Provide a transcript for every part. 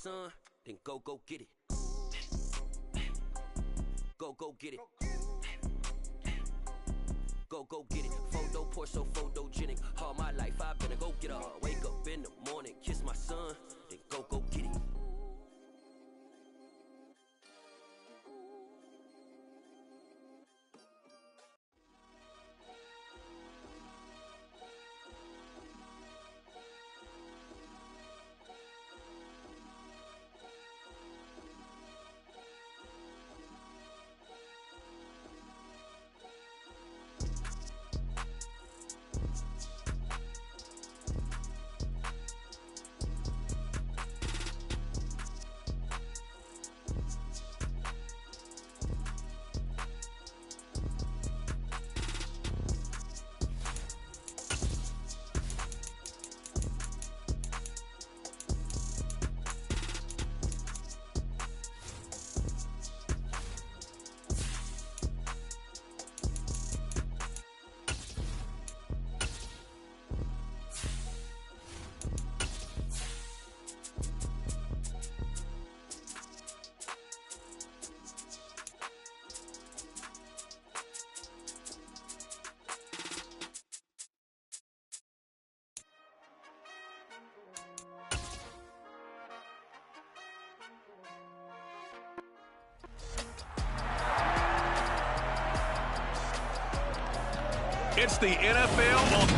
son, then go get it. Go get it. Go get it. Photo poor, so photogenic. All my life I've been a go getter. Wake up in the morning, kiss my son, then go get it. It's the NFL on.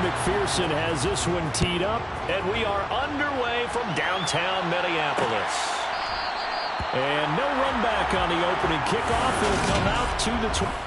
McPherson has this one teed up, and we are underway from downtown Minneapolis. And no run back on the opening kickoff. It'll come out to the 20.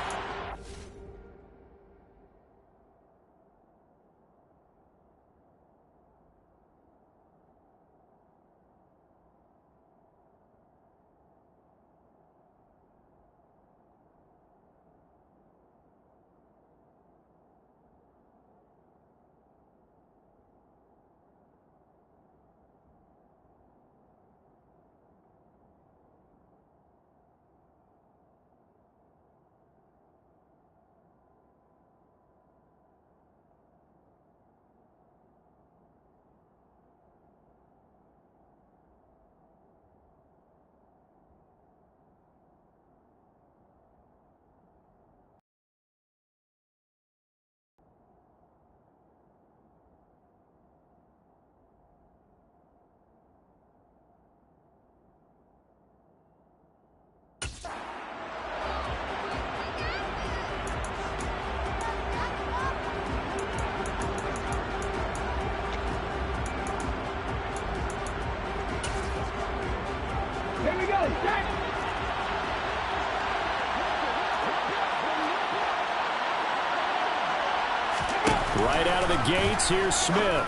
Right out of the gates, here's Smith.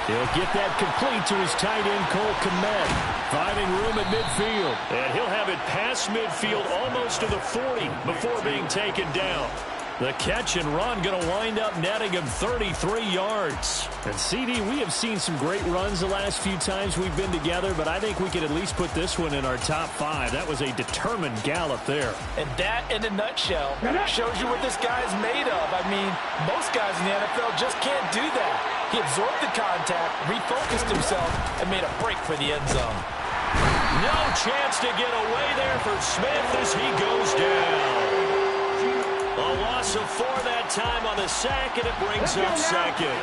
He'll get that complete to his tight end, Cole Kmet, finding room at midfield. And he'll have it past midfield almost to the 40 before being taken down. The catch and run going to wind up netting him 33 yards. And CD, we have seen some great runs the last few times we've been together, but I think we could at least put this one in our top 5. That was a determined gallop there. And that, in a nutshell, shows you what this guy's made of. I mean, most guys in the NFL just can't do that. He absorbed the contact, refocused himself, and made a break for the end zone. No chance to get away there for Smith as he goes down. A loss of 4 that time on the sack, and it brings up second.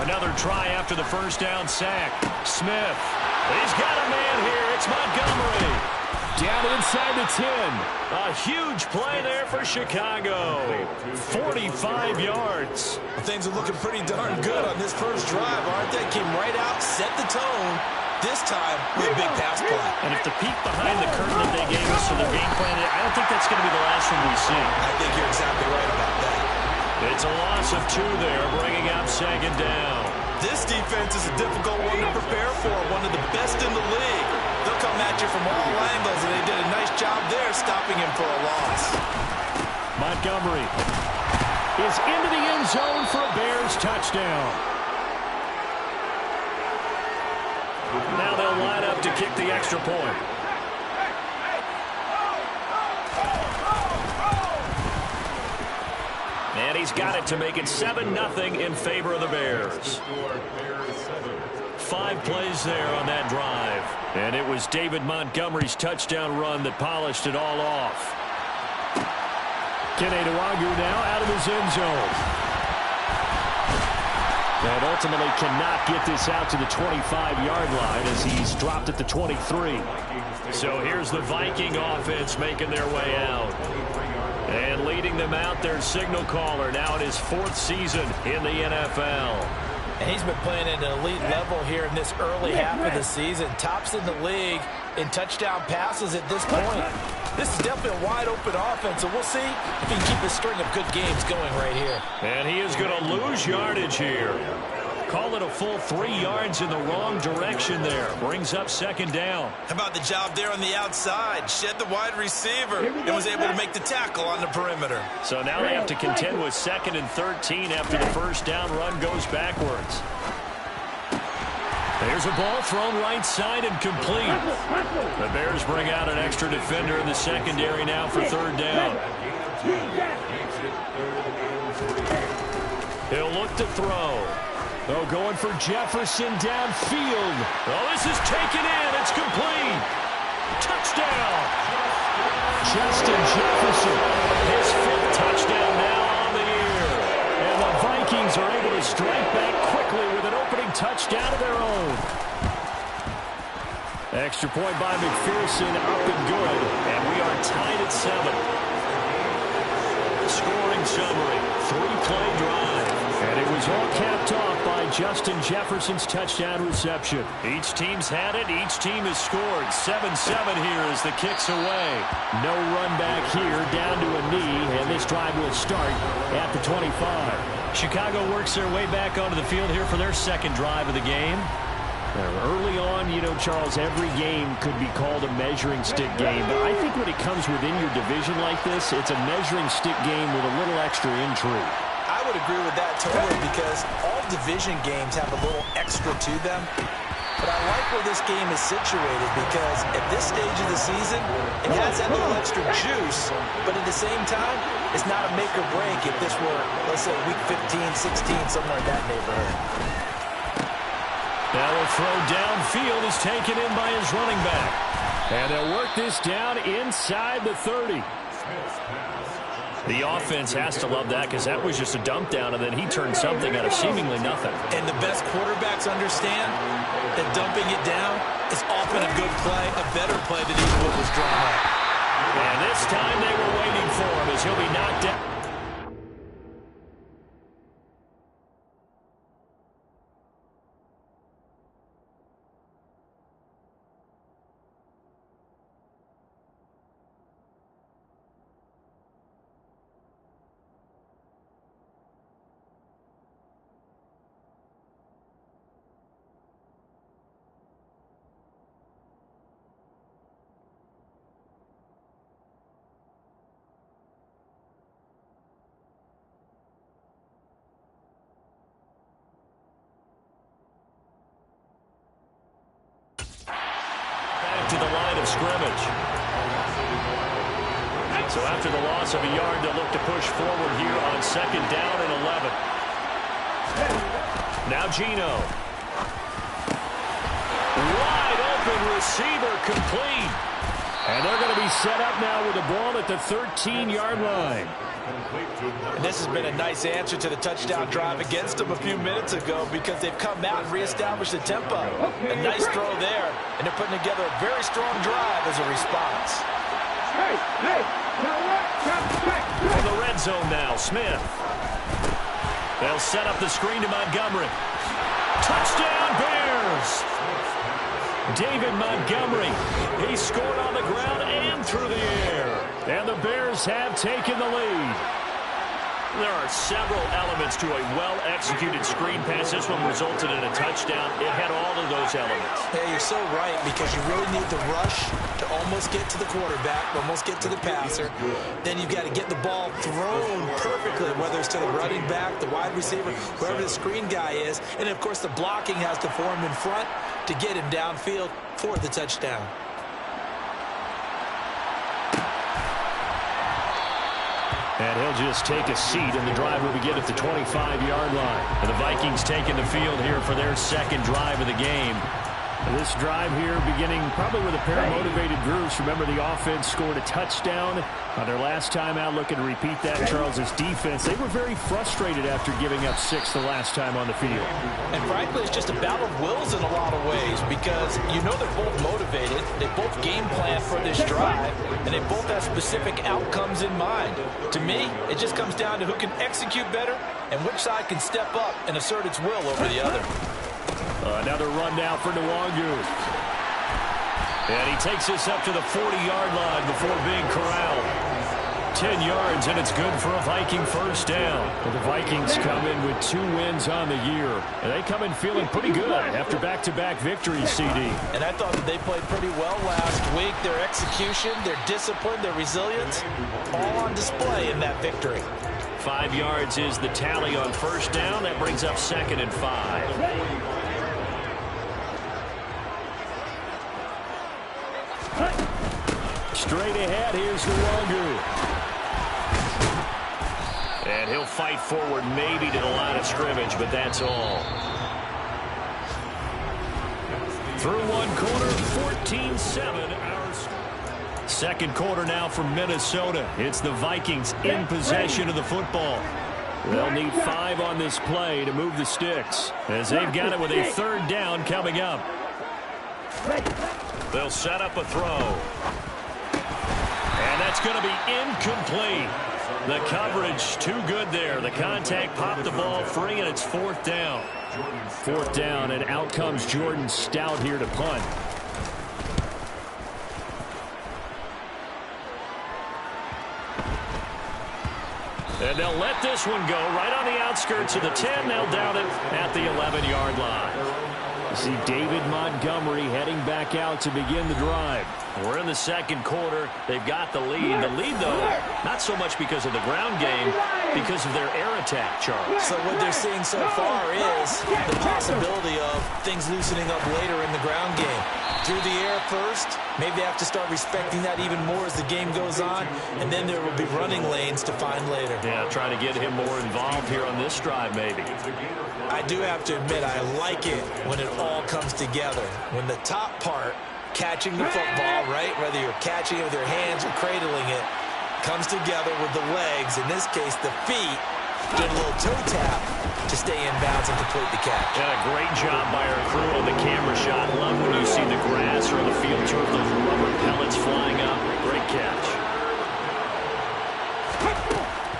Another try after the first down sack. Smith. He's got a man here. It's Montgomery. Down inside the 10. A huge play there for Chicago. 45 yards. Things are looking pretty darn good on this first drive, aren't they? Came right out, set the tone. This time with a big pass play. And if the peek behind the curtain that they gave us for their game plan, I don't think that's going to be the last one we see. I think you're exactly right about that. It's a loss of 2 there, bringing up second down. This defense is a difficult one to prepare for, one of the best in the league. They'll come at you from all angles, and they did a nice job there stopping him for a loss. Montgomery is into the end zone for a Bears touchdown. Now up to kick the extra point. And he's got it to make it 7-0 in favor of the Bears. 5 plays there on that drive. And it was David Montgomery's touchdown run that polished it all off. Kene Nwangwu now out of his end zone. And ultimately cannot get this out to the 25-yard line as he's dropped at the 23. So here's the Viking offense making their way out. And leading them out, their signal caller, now in his 4th season in the NFL. And he's been playing at an elite level here in this early half of the season. Tops in the league in touchdown passes at this point. This is definitely a wide-open offense, and we'll see if he can keep a string of good games going right here. And he is going to lose yardage here. Call it a full 3 yards in the wrong direction there. Brings up 2nd down. How about the job there on the outside? Shed the wide receiver and was able to make the tackle on the perimeter. So now they have to contend with 2nd and 13 after the first down run goes backwards. There's a ball thrown right side and complete. The Bears bring out an extra defender in the secondary now for 3rd down. He'll look to throw. Oh, going for Jefferson downfield. Oh, this is taken in. It's complete. Touchdown. Justin Jefferson. His 5th touchdown now on the year. And the Vikings are able to strike back quickly with an opening touchdown of their own. Extra point by McPherson, up and good. And we are tied at 7. Scoring summary, 3-play drive. And it was all capped off by Justin Jefferson's touchdown reception. Each team's had it. Each team has scored. 7-7 here as the kick's away. No run back here, down to a knee, and this drive will start at the 25. Chicago works their way back onto the field here for their 2nd drive of the game. Early on, you know, Charles, every game could be called a measuring stick game. But I think when it comes within your division like this, it's a measuring stick game with a little extra intrigue. I would agree with that totally because all division games have a little extra to them. But I like where this game is situated because at this stage of the season, it has that little extra juice, but at the same time, it's not a make or break if this were, let's say, week 15, 16, somewhere in that neighborhood. Now a throw downfield is taken in by his running back. And they'll work this down inside the 30. The offense has to love that because that was just a dump down, and then he turned something out of seemingly nothing. And the best quarterbacks understand that dumping it down is often a good play, a better play than even what was drawn up. And this time they were waiting for him as he'll be knocked down. To the line of scrimmage. So after the loss of a yard, they'll look to push forward here on 2nd down and 11. Now Geno. Wide open receiver complete. And they're going to be set up now with the ball at the 13-yard line. And this has been a nice answer to the touchdown drive against them a few minutes ago because they've come out and reestablished the tempo. A nice throw there, and they're putting together a very strong drive as a response. In the red zone now, Smith. They'll set up the screen to Montgomery. Touchdown, Bears! David Montgomery. He scored on the ground and through the air. And the Bears have taken the lead. There are several elements to a well-executed screen pass. This one resulted in a touchdown. It had all of those elements. Yeah, you're so right because you really need the rush to almost get to the quarterback, almost get to the passer. Then you've got to get the ball thrown perfectly, whether it's to the running back, the wide receiver, whoever the screen guy is. And, of course, the blocking has to form in front to get him downfield for the touchdown. And he'll just take a seat, and the drive will begin at the 25-yard line. And the Vikings taking the field here for their second drive of the game. This drive here beginning probably with a pair of motivated groups. Remember, the offense scored a touchdown on their last time out, looking to repeat that. Charles's defense, they were very frustrated after giving up 6 the last time on the field. And frankly, it's just a battle of wills in a lot of ways, because you know they're both motivated, they both game plan for this drive, and they both have specific outcomes in mind. To me, it just comes down to who can execute better and which side can step up and assert its will over the other. Another run now for Nwangu. And he takes this up to the 40-yard line before being corralled. 10 yards, and it's good for a Viking first down. Well, the Vikings come in with 2 wins on the year. And they come in feeling pretty good after back-to-back victories, CD. And I thought that they played pretty well last week. Their execution, their discipline, their resilience, all on display in that victory. 5 yards is the tally on first down. That brings up 2nd and 5. Straight ahead, here's Nwangu. And he'll fight forward maybe to the line of scrimmage, but that's all. Through one quarter, 14-7. Second quarter now from Minnesota. It's the Vikings in possession of the football. They'll need 5 on this play to move the sticks, as they've got it with a third down coming up. They'll set up a throw. And that's going to be incomplete. The coverage too good there. The contact popped the ball free, and it's 4th down. 4th down, and out comes Jordan Stout here to punt. And they'll let this one go right on the outskirts of the 10. They'll down it at the 11-yard line. You see David Montgomery heading back out to begin the drive. We're in the second quarter. They've got the lead. The lead, though, not so much because of the ground game, because of their air attack, Charles. So what they're seeing so far is the possibility of things loosening up later in the ground game. Through the air first, maybe they have to start respecting that even more as the game goes on, and then there will be running lanes to find later. Yeah, trying to get him more involved here on this drive, maybe. I do have to admit, I like it when it all comes together. When the top part, catching the football, right, whether you're catching it with your hands or cradling it, comes together with the legs, in this case the feet, get a little toe tap to stay in bounds and complete the catch. And a great job by our crew on the camera shot. Love when you see the grass or the field turf, those rubber pellets flying up. Great catch.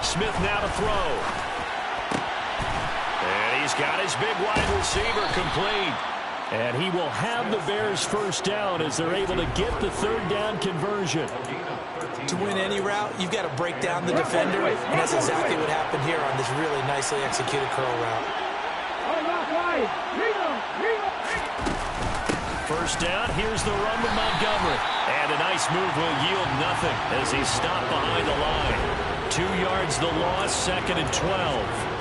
Smith now to throw. And he's got his big wide receiver complete. And he will have the Bears first down as they're able to get the third down conversion. To win any route, you've got to break down the defender, and that's exactly what happened here on this really nicely executed curl route. First down, here's the run with Montgomery. And a nice move will yield nothing as he's stopped behind the line. 2 yards the loss, 2nd and 12.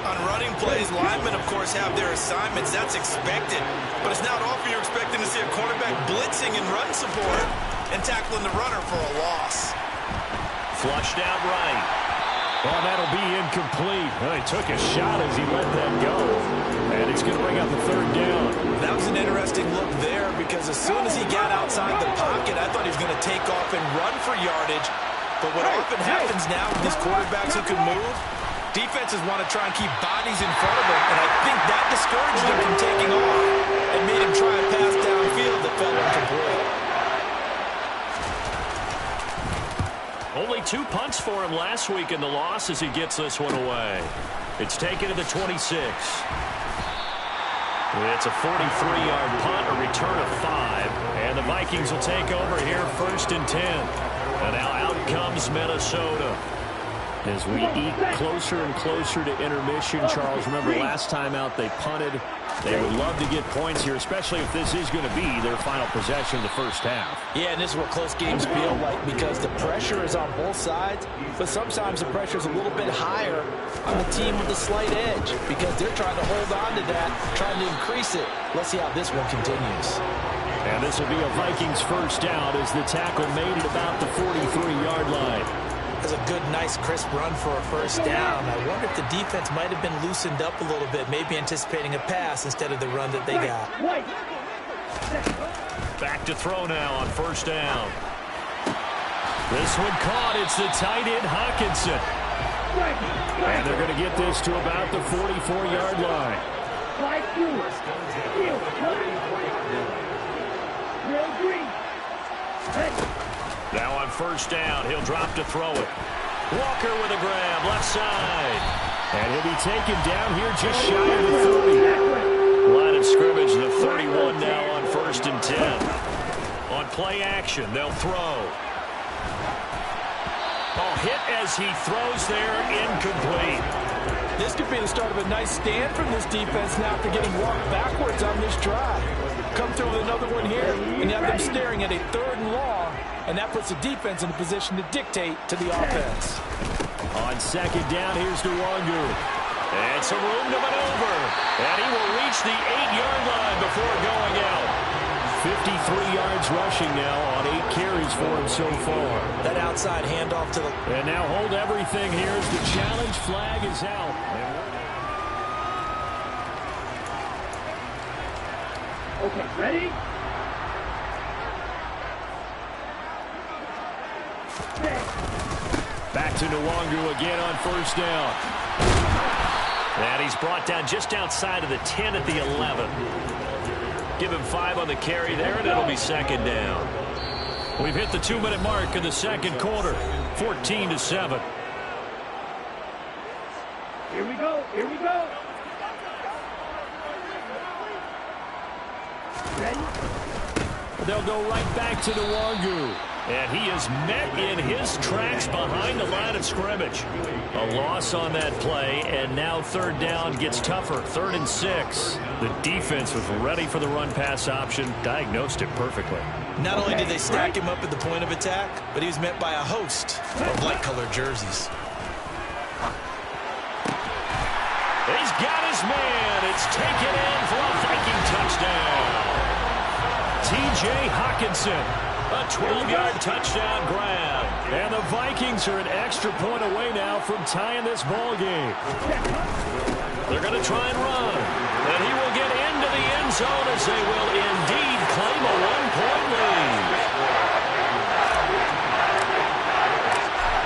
On running plays, linemen, of course, have their assignments. That's expected. But it's not often you're expecting to see a cornerback blitzing in run support and tackling the runner for a loss. Flushed out right. Well, that'll be incomplete. Well, he took a shot as he let that go. And it's going to bring up the third down. That was an interesting look there, because as soon as he got outside the pocket, I thought he was going to take off and run for yardage. But what often happens now with these quarterbacks who can move, defenses want to try and keep bodies in front of them, and I think that discouraged him from taking off and made him try a pass downfield that fell incomplete. Only 2 punts for him last week in the loss as he gets this one away. It's taken to the 26. It's a 43-yard punt, a return of 5, and the Vikings will take over here 1st and 10. And now out comes Minnesota. As we eke closer and closer to intermission, Charles, remember last time out they punted. They would love to get points here, especially if this is going to be their final possession of the first half. Yeah, and this is what close games feel like because the pressure is on both sides, but sometimes the pressure is a little bit higher on the team with the slight edge because they're trying to hold on to that, trying to increase it. Let's see how this one continues. And this will be a Vikings first down as the tackle made at about the 43-yard line. That's a good, nice, crisp run for a first down. I wonder if the defense might have been loosened up a little bit, maybe anticipating a pass instead of the run that they got. Back to throw now on first down. This one caught. It's the tight end, Hawkinson. And they're going to get this to about the 44-yard line. Now on first down, he'll drop to throw it. Walker with a grab, left side. And he'll be taken down here just shy of the 30. Line of scrimmage, the 31 now on 1st and 10. On play action, they'll throw. Hit as he throws there, incomplete. This could be the start of a nice stand from this defense now after getting walked backwards on this drive. Come through with another one here, and you have them staring at a 3rd and long, and that puts the defense in a position to dictate to the offense. On second down, here's Nwangu. And some room to maneuver. And he will reach the 8-yard line before going out. 53 yards rushing now on 8 carries for him so far. That outside handoff to the... And now hold everything here as the challenge flag is out. Okay, ready? Back to Nwangu again on first down. And he's brought down just outside of the 10 at the 11. Give him 5 on the carry there, and it'll be second down. We've hit the 2-minute mark in the second quarter, 14-7. Here we go, here we go. Ready? They'll go right back to Nwangu. And he is met in his tracks behind the line of scrimmage. A loss on that play, and now 3rd down gets tougher, 3rd and 6. The defense was ready for the run-pass option, diagnosed it perfectly. Not only did they stack him up at the point of attack, but he was met by a host of light-colored jerseys. He's got his man. It's taken in for a Viking touchdown. T.J. Hawkinson. A 12-yard touchdown grab. And the Vikings are an extra point away now from tying this ball game. They're going to try and run. And he will get into the end zone as they will indeed claim a 1-point lead.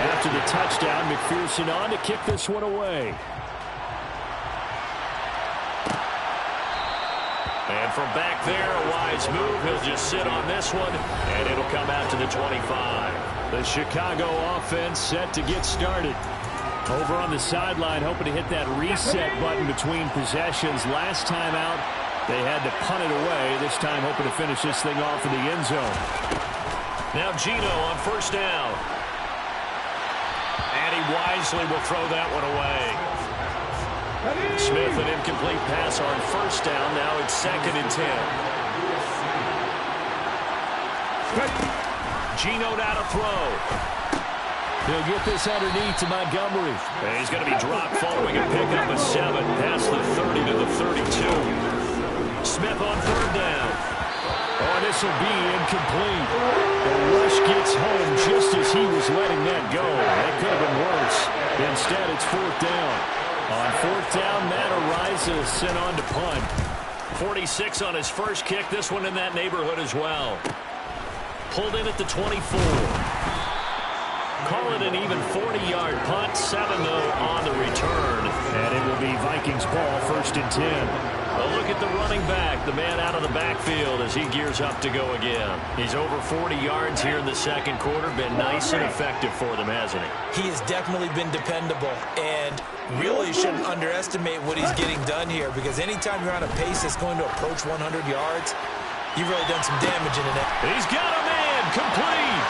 After the touchdown, McPherson on to kick this one away. And from back there, a wise move. He'll just sit on this one, and it'll come out to the 25. The Chicago offense set to get started. Over on the sideline, hoping to hit that reset button between possessions. Last time out, they had to punt it away. This time, hoping to finish this thing off in the end zone. Now Gino on first down. And he wisely will throw that one away. Smith, an incomplete pass on first down. Now it's 2nd and 10. Gino now to throw. He'll get this underneath to Montgomery. And he's going to be dropped following a pickup of 7 past the 30 to the 32. Smith on 3rd down. Oh, this will be incomplete. The rush gets home just as he was letting that go. That could have been worse. Instead, it's 4th down. On 4th down, Matt Ariza sent on to punt. 46 on his first kick. This one in that neighborhood as well. Pulled in at the 24. Call it an even 40-yard punt. 7, though, on the return. And it will be Vikings ball, 1st and 10. A look at the running back, the man out of the backfield as he gears up to go again. He's over 40 yards here in the second quarter. Been nice and effective for them, hasn't he? He has definitely been dependable, and really shouldn't underestimate what he's getting done here, because anytime you're on a pace that's going to approach 100 yards, you've really done some damage in it. He's got a man complete.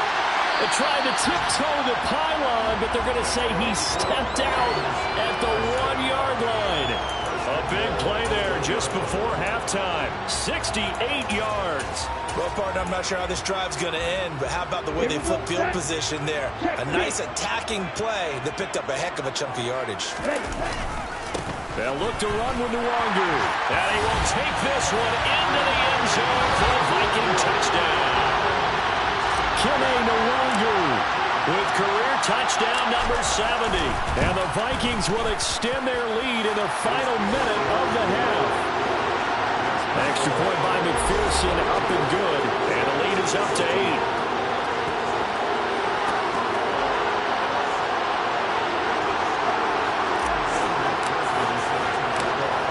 They're trying to tiptoe the pylon, but they're going to say he stepped out at the 1-yard line. A big play there just before halftime. 68 yards. Well, partner, I'm not sure how this drive's going to end, but how about the way they flip field position there? A nice attacking play that picked up a heck of a chunk of yardage. They'll look to run with Nwangu. And he will take this one into the end zone for a Viking touchdown. Kene Nwangu with career touchdown number 70. And the Vikings will extend their lead in the final minute of the half. Extra point by McPherson, up and good. And the lead is up to 8.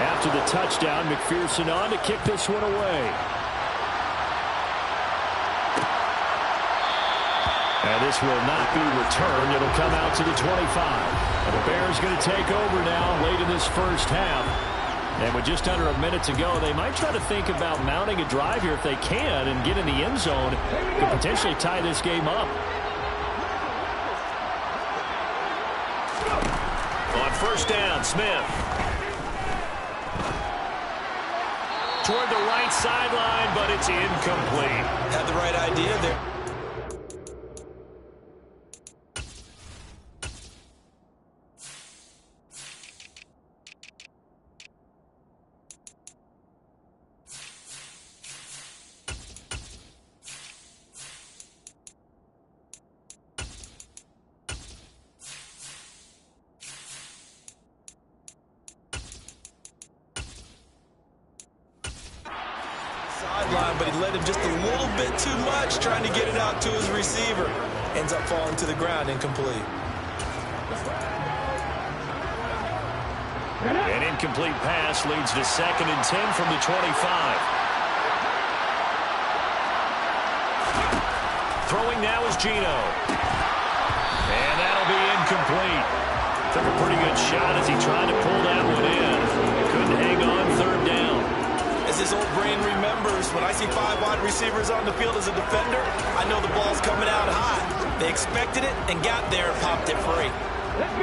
After the touchdown, McPherson on to kick this one away. And this will not be returned. It'll come out to the 25. And the Bears going to take over now late in this first half. And with just under a minute to go, they might try to think about mounting a drive here if they can and get in the end zone to potentially tie this game up. On first down, Smith. Toward the right sideline, but it's incomplete. Had the right idea there. But he led him just a little bit too much, trying to get it out to his receiver. Ends up falling to the ground, incomplete. An incomplete pass leads to 2nd and 10 from the 25. Throwing now is Geno. And that'll be incomplete. Took a pretty good shot as he tried to pull that one in. Couldn't hang on 3rd down. As his old brain remembers, when I see 5 wide receivers on the field as a defender, I know the ball's coming out high. They expected it and got there and popped it free.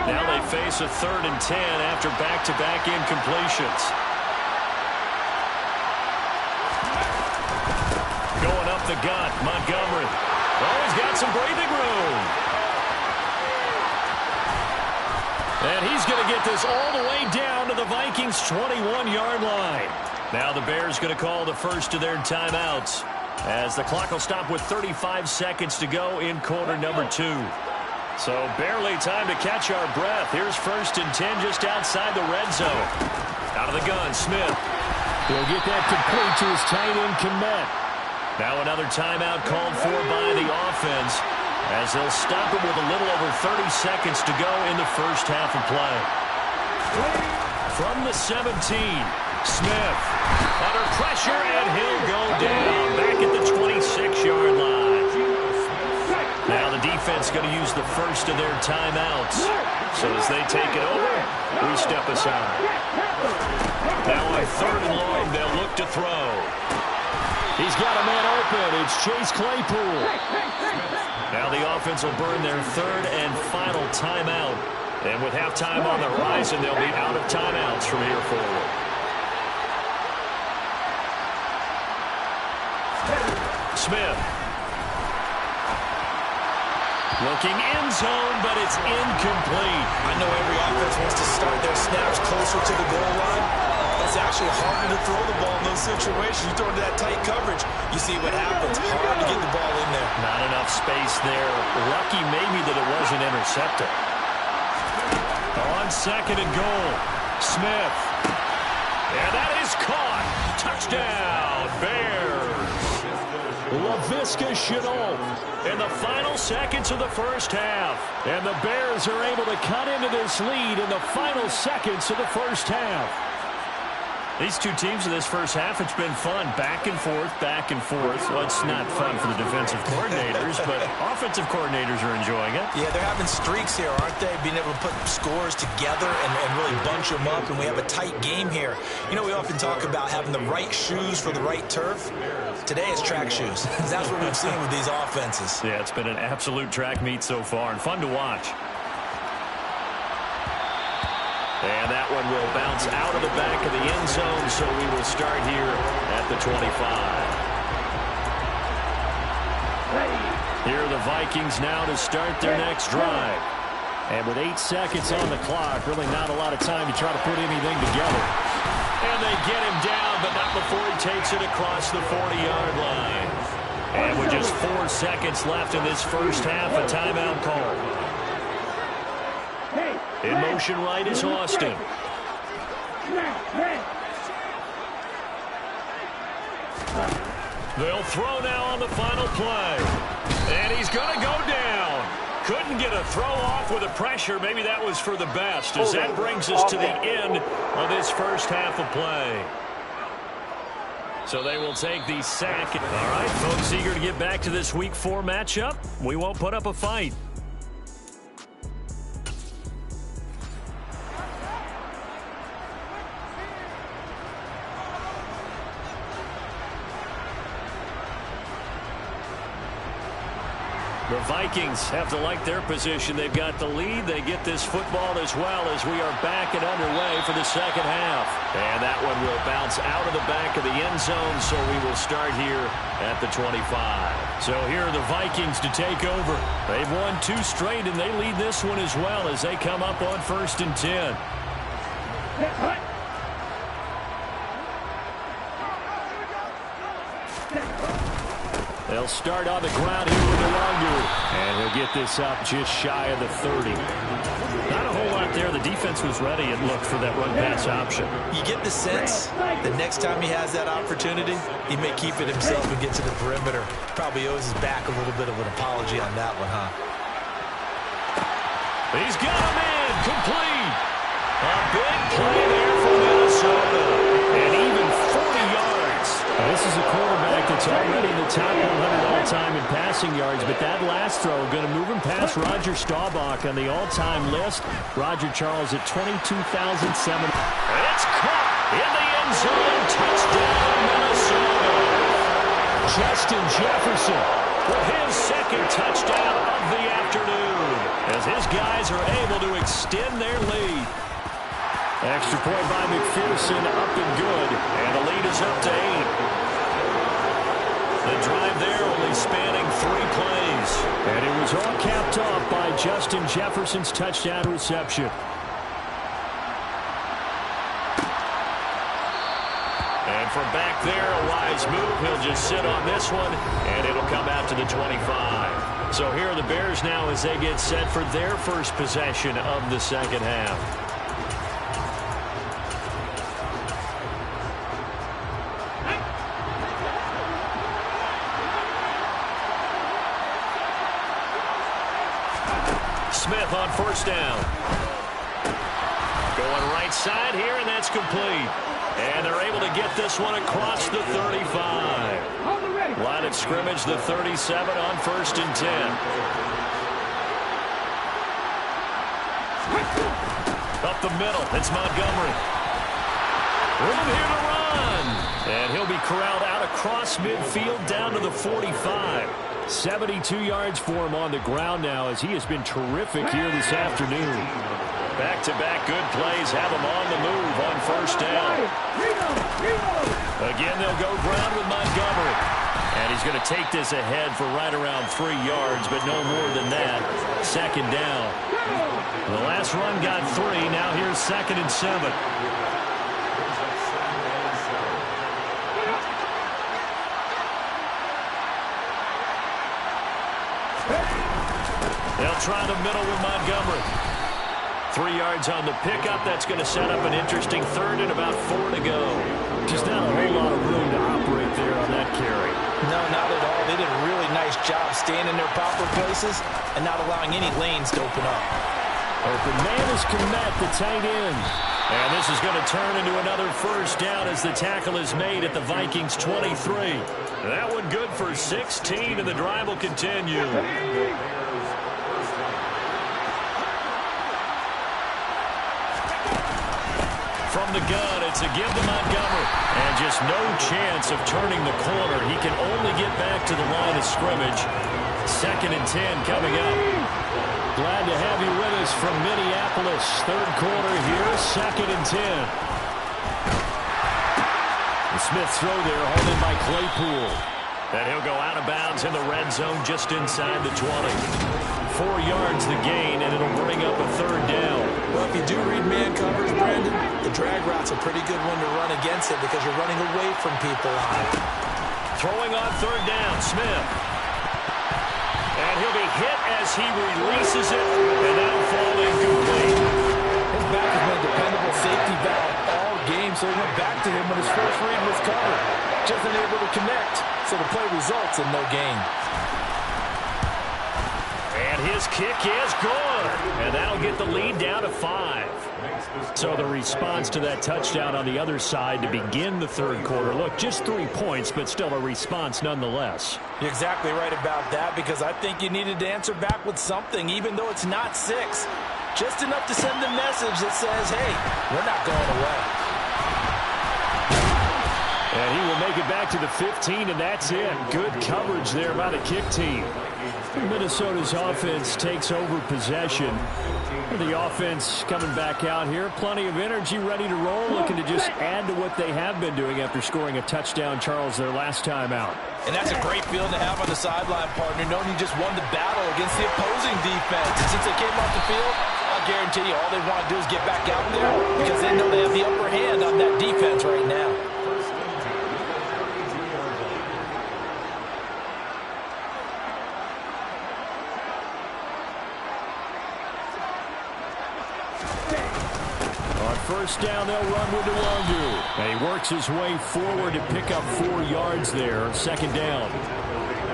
Now they face a 3rd and 10 after back-to-back incompletions. Going up the gut, Montgomery. Oh, he's got some breathing room. And he's going to get this all the way down to the Vikings' 21-yard line. Now the Bears going to call the first of their timeouts as the clock will stop with 35 seconds to go in quarter number 2. So barely time to catch our breath. Here's 1st and 10 just outside the red zone. Out of the gun, Smith. He'll get that complete to his tight end, Komet. Now another timeout called for by the offense as they'll stop it with a little over 30 seconds to go in the first half of play. From the 17, Smith under pressure, and he'll go down back at the 26-yard line. Now the defense going to use the first of their timeouts. So as they take it over, we step aside. Now on 3rd and long, they'll look to throw. He's got a man open. It's Chase Claypool. Now the offense will burn their 3rd and final timeout. And with halftime on the horizon, they'll be out of timeouts from here forward. Smith. Looking end zone, but it's incomplete. I know every offense wants to start their snaps closer to the goal line. It's actually harder to throw the ball in those situations. You throw into that tight coverage, you see what happens. Hard to get the ball in there. Not enough space there. Lucky maybe that it wasn't intercepted. On 2nd and goal, Smith. And that is caught. Touchdown, Bears. Laviska Shenault in the final seconds of the first half. And the Bears are able to cut into this lead in the final seconds of the first half. These two teams in this first half, it's been fun. Back and forth, back and forth. Well, it's not fun for the defensive coordinators, but offensive coordinators are enjoying it. Yeah, they're having streaks here, aren't they? Being able to put scores together and really bunch them up, and we have a tight game here. You know, we often talk about having the right shoes for the right turf. Today it's track shoes. That's what we've seen with these offenses. Yeah, it's been an absolute track meet so far and fun to watch. And that one will bounce out of the back of the end zone, so we will start here at the 25. Here are the Vikings now to start their next drive. And with 8 seconds on the clock, really not a lot of time to try to put anything together. And they get him down, but not before he takes it across the 40-yard line. And with just 4 seconds left in this first half, a timeout call. In motion right is Austin. They'll throw now on the final play. And he's going to go down. Couldn't get a throw off with the pressure. Maybe that was for the best, as that brings us to the end of this first half of play. So they will take the sack. All right, folks, eager to get back to this Week 4 matchup. We won't put up a fight. The Vikings have to like their position. They've got the lead. They get this football as well as we are back and underway for the second half. And that one will bounce out of the back of the end zone, so we will start here at the 25. So here are the Vikings to take over. They've won 2 straight, and they lead this one as well as they come up on 1st and 10. They'll start on the ground here with the longer. And he'll get this up just shy of the 30. Not a whole lot there. The defense was ready and looked for that run-pass option. You get the sense the next time he has that opportunity, he may keep it himself and get to the perimeter. Probably owes his back a little bit of an apology on that one, huh? He's got him in. Complete. A big play there for Minnesota. And even 40 yards. This is a quarterback that's already in the top 100 all-time in passing yards, but that last throw going to move him past Roger Staubach on the all-time list. Roger Charles at 22,007. And it's caught in the end zone. Touchdown, Minnesota. Justin Jefferson with his second touchdown of the afternoon as his guys are able to extend their lead. Extra point by McPherson, up and good, and the lead is up to 8. The drive there only spanning 3 plays. And it was all capped off by Justin Jefferson's touchdown reception. And from back there, a wise move. He'll just sit on this one, and it'll come out to the 25. So here are the Bears now as they get set for their first possession of the second half. Smith on 1st down. Going right side here, and that's complete. And they're able to get this one across the 35. Line of scrimmage, the 37 on 1st and 10. Up the middle, it's Montgomery. Room here to run. And he'll be corralled out across midfield down to the 45. 72 yards for him on the ground now as he has been terrific here this afternoon. Back-to-back good plays have him on the move on 1st down. Again, they'll go ground with Montgomery. And he's going to take this ahead for right around 3 yards, but no more than that. 2nd down. The last run got 3. Now here's 2nd and 7. They'll try the middle with Montgomery. 3 yards on the pickup. That's going to set up an interesting 3rd and about 4 to go. Just not a whole lot of room to operate there on that carry. No, not at all. They did a really nice job staying in their proper places and not allowing any lanes to open up. Open man is Komet, the tight end. And this is going to turn into another first down as the tackle is made at the Vikings 23. That one good for 16, and the drive will continue. From the gun, it's a give to Montgomery. And just no chance of turning the corner. He can only get back to the line of scrimmage. 2nd and 10 coming up. Glad to have you with us from Minneapolis. 3rd quarter here, 2nd and 10. The Smith throw there, hauled in by Claypool. And he'll go out of bounds in the red zone just inside the 20. 4 yards the gain, and it'll bring up a 3rd down. Well, if you do read man coverage, Brandon, the drag route's a pretty good one to run against it because you're running away from people on it. Throwing on 3rd down, Smith. And he'll be hit as he releases it, and that'll fall incomplete. His back has been a dependable safety valve all game, so he went back to him when his first read was covered. Just unable to connect, so the play results in no gain. And his kick is good. And that'll get the lead down to 5. So the response to that touchdown on the other side to begin the 3rd quarter. Look, just 3 points, but still a response nonetheless. You're exactly right about that because I think you needed to answer back with something, even though it's not 6. Just enough to send a message that says, hey, we're not going away. And he will make it back to the 15, and that's it. Good coverage there by the kick team. Minnesota's offense takes over possession. The offense coming back out here. Plenty of energy, ready to roll, looking to just add to what they have been doing after scoring a touchdown, Charles, their last time out. And that's a great feeling to have on the sideline, partner, knowing you just won the battle against the opposing defense. And since they came off the field, I guarantee you all they want to do is get back out there because they know they have the upper hand on that defense right now. First down, they'll run with Nwangwu. And he works his way forward to pick up 4 yards there. 2nd down.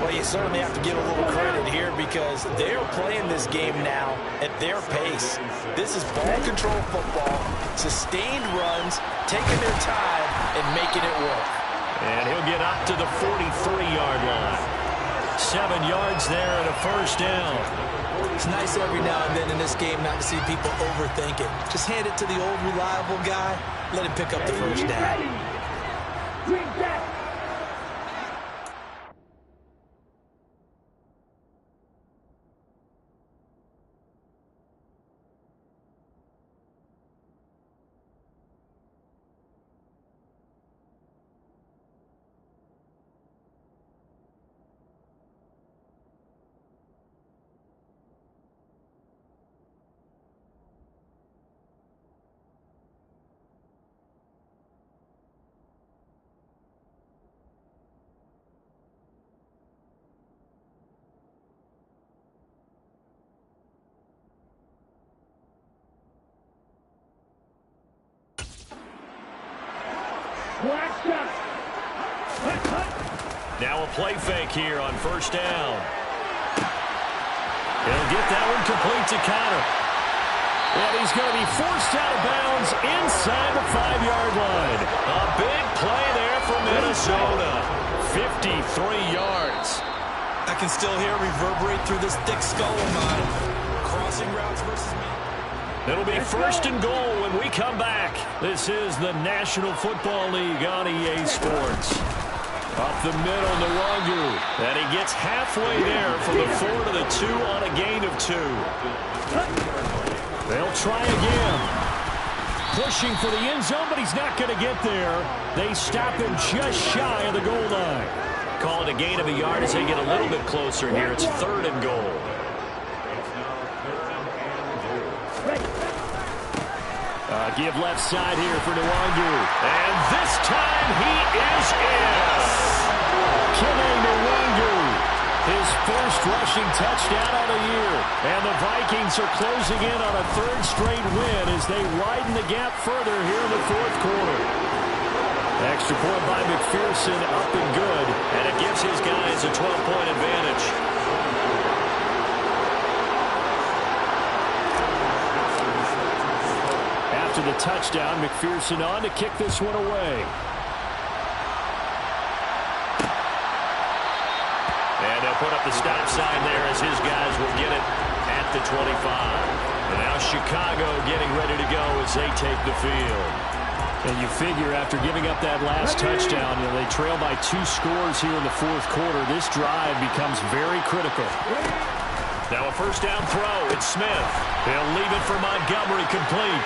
Well, you certainly have to give a little credit here because they're playing this game now at their pace. This is ball control football, sustained runs, taking their time and making it work. And he'll get up to the 43-yard line. 7 yards there and a first down. It's nice every now and then in this game not to see people overthink it. Just hand it to the old reliable guy, let him pick up the first down. Now a play fake here on first down. He'll get that one complete to Connor. And he's going to be forced out of bounds inside the 5-yard line. A big play there for Minnesota. 53 yards. I can still hear it reverberate through this thick skull of mine. Crossing routes versus me. It'll be first and goal when we come back. This is the National Football League on EA Sports. Up the middle, Nwangwu. And he gets halfway there from the 4 to the 2 on a gain of 2. They'll try again. Pushing for the end zone, but he's not going to get there. They stop him just shy of the goal line. Call it a gain of a yard as they get a little bit closer here. It's 3rd and goal. Give left side here for Nwangwu. And this time he is in. Nwangwu, his first rushing touchdown of the year. And the Vikings are closing in on a 3rd straight win as they widen the gap further here in the 4th quarter. Extra point by McPherson, up and good. And it gives his guys a 12-point advantage. After the touchdown. McPherson on to kick this one away. And they'll put up the stop sign there as his guys will get it at the 25. And now Chicago getting ready to go as they take the field. And you figure after giving up that last touchdown, they trail by 2 scores here in the fourth quarter. This drive becomes very critical. Now a first down throw. It's Smith. He'll leave it for Montgomery complete.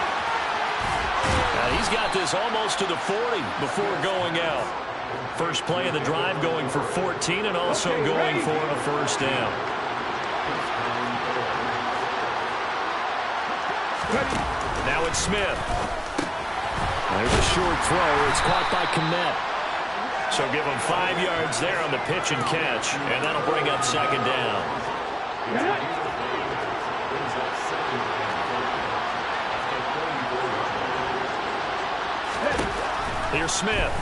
Now he's got this almost to the 40 before going out. First play of the drive going for 14 and also going for a first down. Now it's Smith. There's a short throw. It's caught by Kmet. So give him 5 yards there on the pitch and catch, and that'll bring up second down. Here's Smith.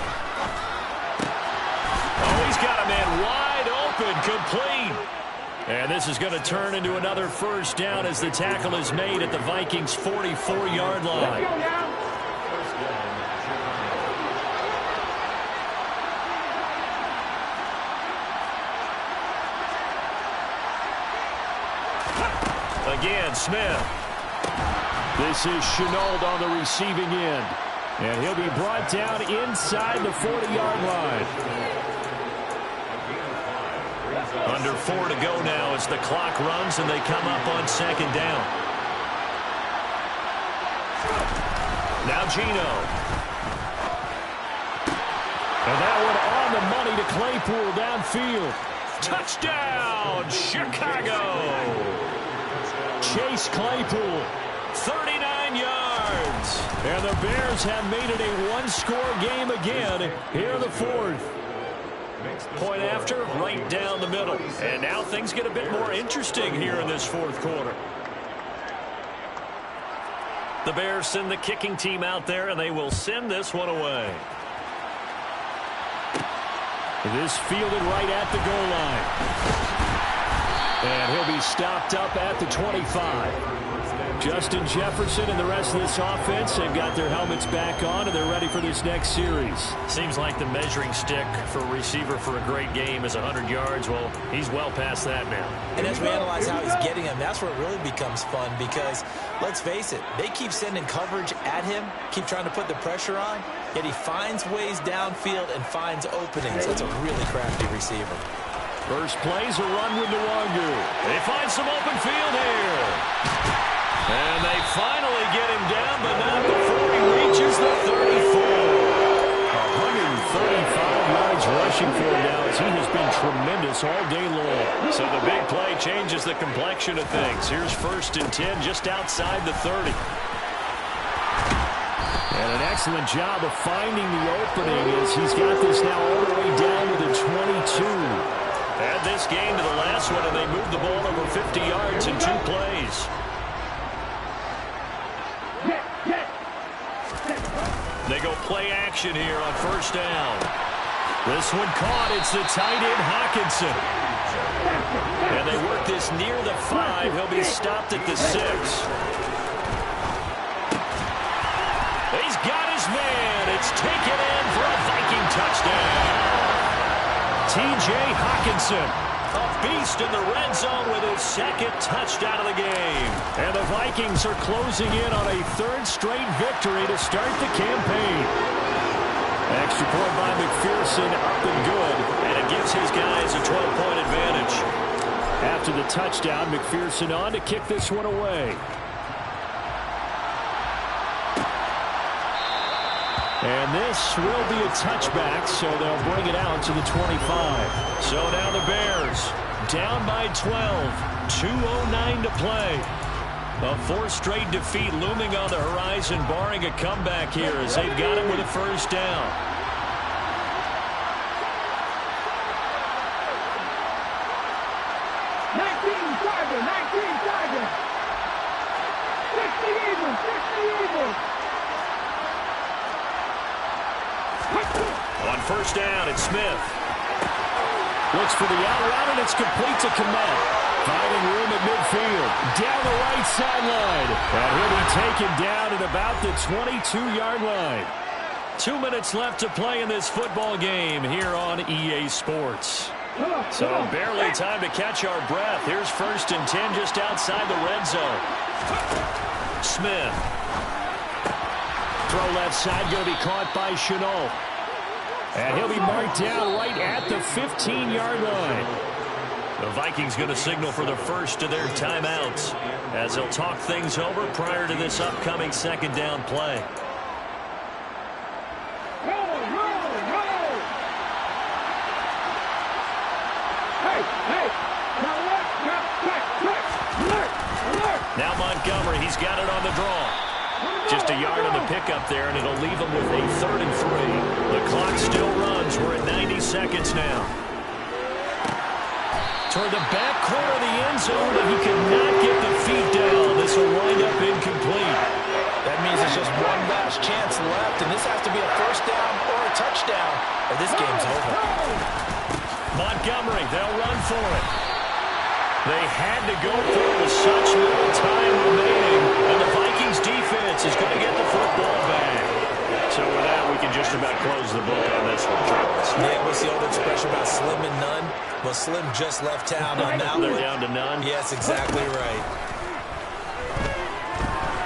Oh, he's got a man wide open, complete. And this is going to turn into another first down as the tackle is made at the Vikings' 44-yard line. Again, Smith. This is Chenault on the receiving end. And he'll be brought down inside the 40-yard line. Under 4 to go now as the clock runs and they come up on second down. Now Geno. And that one on the money to Claypool downfield. Touchdown, Chicago. Chase Claypool, 39 yards. And the Bears have made it a one-score game again here in the fourth. Point after, right down the middle. And now things get a bit more interesting here in this fourth quarter. The Bears send the kicking team out there, and they will send this one away. This fielded right at the goal line. And he'll be stopped up at the 25. Justin Jefferson and the rest of this offense, they've got their helmets back on, and they're ready for this next series. Seems like the measuring stick for a receiver for a great game is 100 yards. Well, he's well past that now. And as we analyze how he's getting them, that's where it really becomes fun because, let's face it, they keep sending coverage at him, keep trying to put the pressure on, yet he finds ways downfield and finds openings. That's a really crafty receiver. First play's a run with Nwangu. They find some open field here. And they finally get him down, but not before he reaches the 34. 135 yards rushing for him now as he has been tremendous all day long. So the big play changes the complexion of things. Here's 1st and 10 just outside the 30. And an excellent job of finding the opening as he's got this now all the way down to the 22. Add this game to the last one, and they moved the ball over 50 yards in 2 plays. They go play action here on first down. This one caught. It's the tight end, Hawkinson. And they work this near the 5. He'll be stopped at the 6. He's got his man. It's taken in for a Viking touchdown. T.J. Hawkinson, a beast in the red zone with his 2nd touchdown of the game. And the Vikings are closing in on a 3rd straight victory to start the campaign. Extra point by McPherson, up and good. And it gives his guys a 12-point advantage. After the touchdown, McPherson on to kick this one away. And this will be a touchback, so they'll bring it out to the 25. So now the Bears down by 12. 2:09 to play. A 4th straight defeat looming on the horizon, barring a comeback here as they've got it with a first down. On first down, it's Smith. Looks for the out route, and it's complete to Komet. Finding room at midfield. Down the right sideline. And he'll be taken down at about the 22-yard line. 2 minutes left to play in this football game here on EA Sports. So barely time to catch our breath. Here's 1st and 10 just outside the red zone. Smith. Throw left side, going to be caught by Shenault. And he'll be marked down right at the 15-yard line. The Vikings going to signal for the first of their timeouts as they'll talk things over prior to this upcoming 2nd down play. Now Montgomery, he's got it on the draw. Just a yard on the pickup there, and it'll leave him with a 3rd and 3. The clock still runs. We're at 90 seconds now. Toward the back corner of the end zone, but he could not get the feet down. This will wind up incomplete. That means there's just one last chance left, and this has to be a 1st down or a touchdown, or this game's over. Montgomery, they'll run for it. They had to go for it with such little time remaining, and the Vikings defense is going to get the football back. So with that, we can just about close the book on this one, Charles. Yeah, what's the old expression about slim and none? Well, Slim just left town on that one. They're down to none? Yes, exactly right.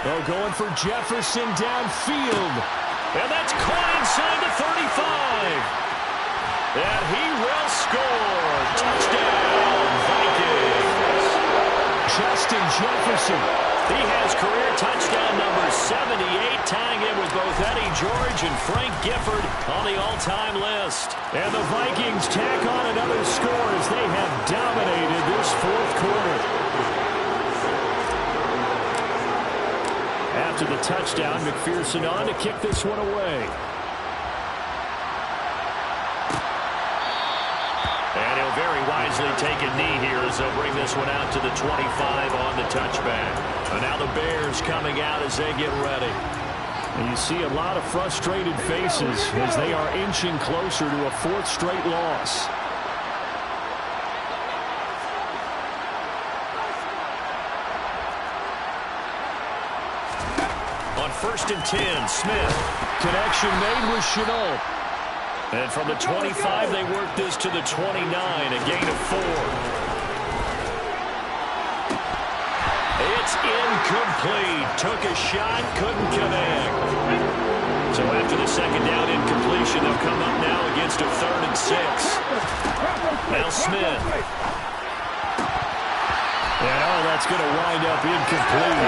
Oh, going for Jefferson downfield. And that's caught inside the 35. And he will score. Touchdown, Vikings. Justin Jefferson. He has career touchdown number 78, tying it with both Eddie George and Frank Gifford on the all-time list. And the Vikings tack on another score as they have dominated this 4th quarter. After the touchdown, McPherson on to kick this one away. And he'll very wisely take a knee here as they'll bring this one out to the 25 on the touchback. And now the Bears coming out as they get ready. And you see a lot of frustrated faces as they are inching closer to a 4th straight loss. On 1st and 10, Smith. Connection made with Shenault. And from the 25, they work this to the 29, a gain of 4. It's incomplete. Took a shot, couldn't connect. So after the 2nd down incompletion, they'll come up now against a 3rd and 6. Now Smith. And that's going to wind up incomplete.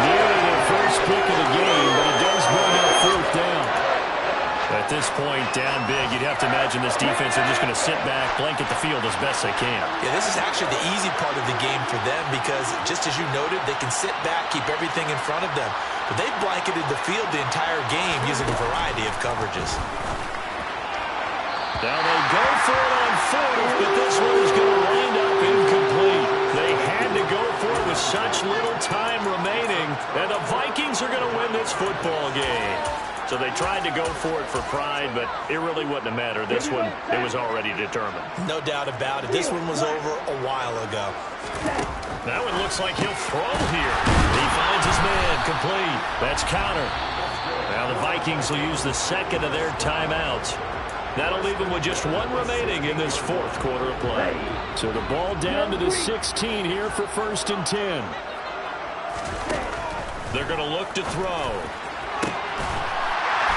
Nearly their first pick of the game, but it does bring up 4th down. At this point, down big, you'd have to imagine this defense are just going to sit back, blanket the field as best they can. Yeah, this is actually the easy part of the game for them because, just as you noted, they can sit back, keep everything in front of them. But they've blanketed the field the entire game using a variety of coverages. Now they go for it on 4th, but this one is going to wind up incomplete. They had to go for it with such little time remaining, and the Vikings are going to win this football game. So they tried to go for it for pride, but it really wouldn't have mattered. This one, it was already determined. No doubt about it. This one was over a while ago. That one looks like he'll throw here. He finds his man, complete. That's counter. Now the Vikings will use the 2nd of their timeouts. That'll leave them with just 1 remaining in this 4th quarter of play. So the ball down to the 16 here for 1st and 10. They're going to look to throw.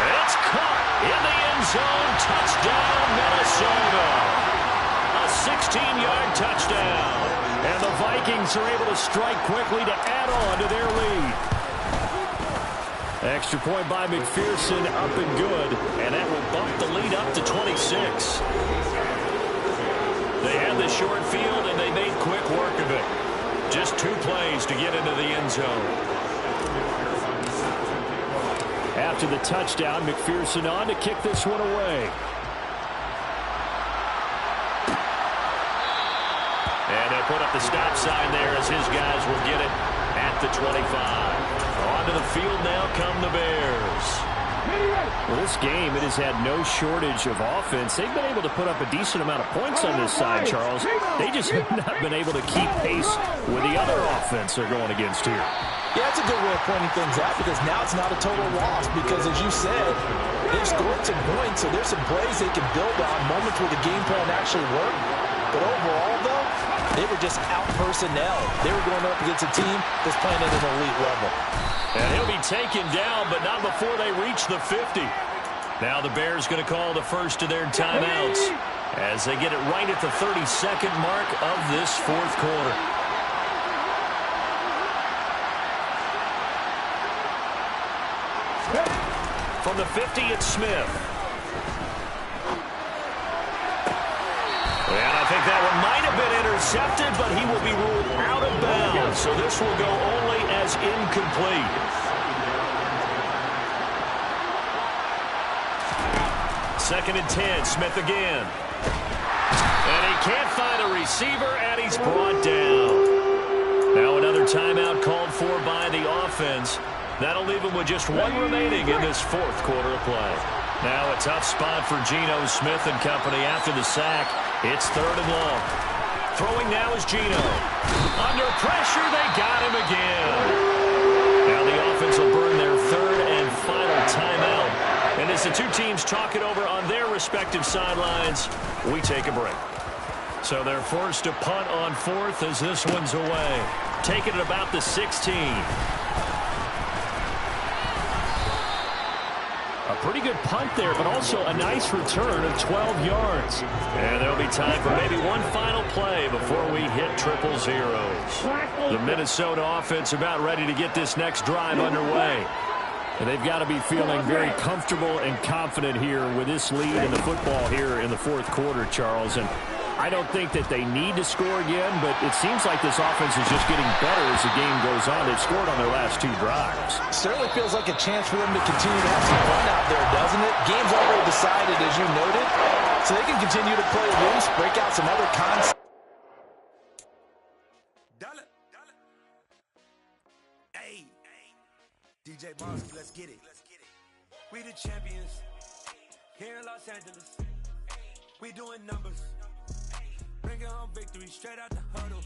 It's caught in the end zone. Touchdown, Minnesota. A 16-yard touchdown. And the Vikings are able to strike quickly to add on to their lead. Extra point by McPherson, up and good. And that will bump the lead up to 26. They had the short field, and they made quick work of it. Just 2 plays to get into the end zone. After the touchdown, McPherson on to kick this one away. And they'll put up the stop sign there as his guys will get it at the 25. Onto the field now come the Bears. Well, this game, it has had no shortage of offense. They've been able to put up a decent amount of points on this side, Charles. They just have not been able to keep pace with the other offense they're going against here. Yeah, that's a good way of pointing things out because now it's not a total loss because, as you said, they've scored some points, so there's some plays they can build on, moments where the game plan actually worked. But overall, though, they were just out-personnel. They were going up against a team that's playing at an elite level. And he'll be taken down, but not before they reach the 50. Now the Bears going to call the first of their timeouts as they get it right at the 32nd mark of this fourth quarter. From the 50, it's Smith. And I think that one might have been intercepted, but he will be ruled out of bounds. So this will go only as incomplete. Second and 10, Smith again. And he can't find a receiver, and he's brought down. Now another timeout called for by the offense. That'll leave him with just one remaining in this fourth quarter of play. Now a tough spot for Geno Smith and company after the sack. It's third and long. Throwing now is Geno. Under pressure, they got him again. Now the offense will burn their third and final timeout. And as the two teams talk it over on their respective sidelines, we take a break. So they're forced to punt on fourth as this one's away. Taking it about the 16. A pretty good punt there, but also a nice return of 12 yards. And there'll be time for maybe one final play before we hit triple zeros. The Minnesota offense about ready to get this next drive underway. And they've got to be feeling very comfortable and confident here with this lead in the football here in the fourth quarter, Charles. And I don't think that they need to score again, but it seems like this offense is just getting better as the game goes on. They've scored on their last two drives. Certainly feels like a chance for them to continue to have some fun out there, doesn't it? Game's already decided, as you noted, so they can continue to play loose, break out some other concepts. Hey, DJ Monster, let's get it. We the champions here in Los Angeles. We doing numbers. Bringing home victory straight out the huddle.